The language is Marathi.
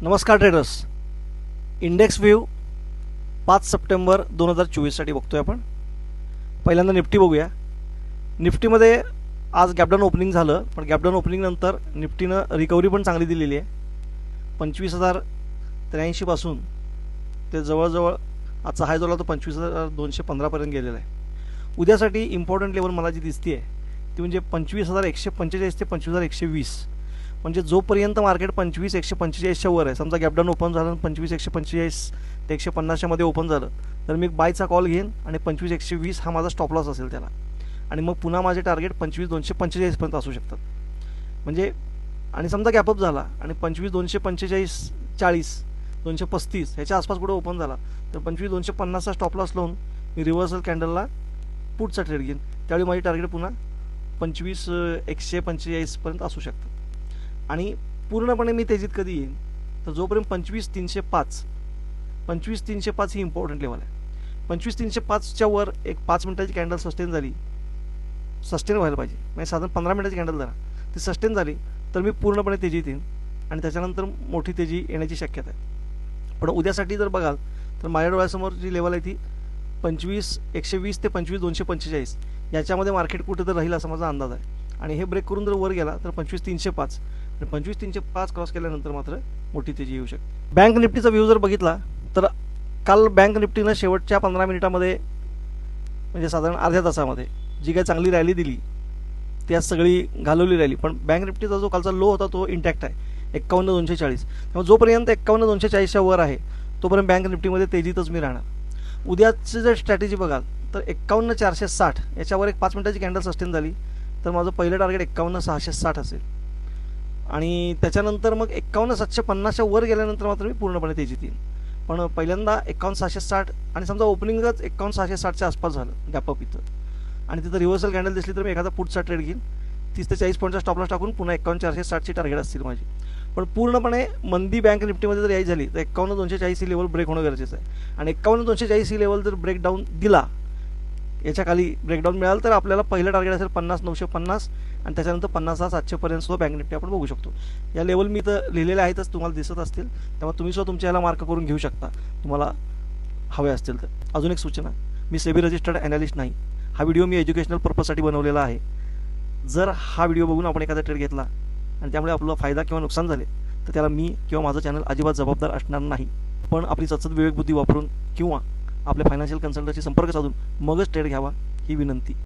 नमस्कार ट्रेडर्स. इंडेक्स व्ह्यू 5 सप्टेंबर 2024साठी बघतोय आपण. पहिल्यांदा निफ्टी बघूया. निफ्टीमध्ये आज गॅपडाऊन ओपनिंग झालं, पण गॅपडाऊन ओपनिंग नंतर निफ्टीनं रिकव्हरी पण चांगली दिलेली आहे. 25,083 पासून ते जवळजवळ आजचा हाय झाला तो 25,215पर्यंत गेलेला आहे. उद्यासाठी इम्पॉर्टंट लेवल मला जी दिसते आहे ती म्हणजे 25,145 ते 25,120. म्हणजे जोपर्यंत मार्केट 25,145च्या वर आहे, समजा गॅपडाऊन ओपन झालं 25,145 ते 150च्या मध्ये ओपन झालं, तर मी बायचा कॉल घेईन आणि 25,120 हा माझा स्टॉप लॉस असेल त्याला. आणि मग पुन्हा माझे टार्गेट 25,245पर्यंत असू शकतात. म्हणजे आणि समजा गॅपअप झाला आणि 25,245 40 235 ह्याच्या आसपास कुठे ओपन झाला, तर 25,250चा स्टॉप लॉस लावून मी रिव्हर्सल कॅन्डलला पुटचा ट्रेड घेईन. त्यावेळी माझी टार्गेट पुन्हा 25,145पर्यंत असू शकतात. आणि पूर्णपणे मी तेजीत कधी येईन, तर जोपर्यंत 25,305 ही इम्पॉर्टंट लेवल आहे. 25,305च्या वर एक 5 मिनिटाची कॅन्डल सस्टेन व्हायला पाहिजे. म्हणजे साधारण 15 मिनिटाची कॅन्डल जरा ती सस्टेन झाली तर मी पूर्णपणे तेजीत येईन आणि त्याच्यानंतर मोठी तेजी येण्याची शक्यता आहे. पण उद्यासाठी जर बघाल तर माझ्या डोळ्यासमोर जी लेवल आहे ती 25,120 ते 25,245 याच्यामध्ये मार्केट कुठे तर राहील असा माझा अंदाज आहे. आणि हे ब्रेक करून जर वर गेला तर 25,305 आणि 25,305 क्रॉस केल्यानंतर मात्र मोठी तेजी येऊ शकते. बँक निफ्टीचा व्ह्यू जर बघितला तर काल बँक निफ्टीनं शेवटच्या 15 मिनिटामध्ये म्हणजे साधारण अर्ध्या तासामध्ये जी काही चांगली रॅली दिली ती आज सगळी घालवली रॅली. पण बँक निफ्टीचा जो कालचा लो होता तो इंटॅक्ट आहे 51,240. त्यामुळे जोपर्यंत 51,240च्या वर आहे तोपर्यंत बँक निफ्टीमध्ये तेजीतच मी राहणार. उद्याची जर स्ट्रॅटेजी बघाल तर 51,460 याच्यावर एक 5 मिनिटाची कॅन्डल सस्टेन झाली तर माझं पहिलं टार्गेट 51,660 असेल. आणि त्याच्यानंतर मग 51,750च्या वर गेल्यानंतर मात्र मी पूर्णपणे तेजीत येईल. पण पहिल्यांदा 51,660 आणि समजा ओपनिंगच 51,660च्या आसपास झालं गॅपअप इथं आणि तिथं रिव्हर्सल कॅन्डल दिसली तर मी एखादा पुटचा ट्रेड घेईन. 30 ते 40 पॉईंटचा स्टॉप लॉस टाकून पुन्हा 51,460ची टार्गेट असतील माझी. पण पूर्णपणे मंदी बँक निफ्टीमध्ये जर यायची झाली तर 51,240 ही लेवल ब्रेक होणं गरजेचं आहे. आणि 51,240 ही लेवल जर ब्रेकडाऊन दिला, याच्या खाली ब्रेकडाऊन मिळालं तर आपल्याला पहिलं टार्गेट असेल 50,950 आणि त्याच्यानंतर 50,700पर्यंत सुद्धा बँक निफ्टी आपण बघू शकतो. या लेवल मी तर लिहिलेल्या आहेतच, तुम्हाला दिसत असतील, त्यामुळे तुम्ही सुद्धा तुमच्या याला मार्क करून घेऊ शकता तुम्हाला हवे असतील तर. अजून एक सूचना, मी सेबी रजिस्टर्ड ॲनालिस्ट नाही. हा व्हिडिओ मी एज्युकेशनल पर्पजसाठी बनवलेला आहे. जर हा व्हिडिओ बघून आपण एखादा ट्रेड घेतला आणि त्यामुळे आपला फायदा किंवा नुकसान झाले तर त्याला मी किंवा माझं चॅनल अजिबात जबाबदार असणार नाही. पण आपली सतत विवेकबुद्धी वापरून किंवा आपल्या फायनान्शियल कन्सल्टंटशी संपर्क साधून मगच ट्रेड घ्यावा ही विनंती.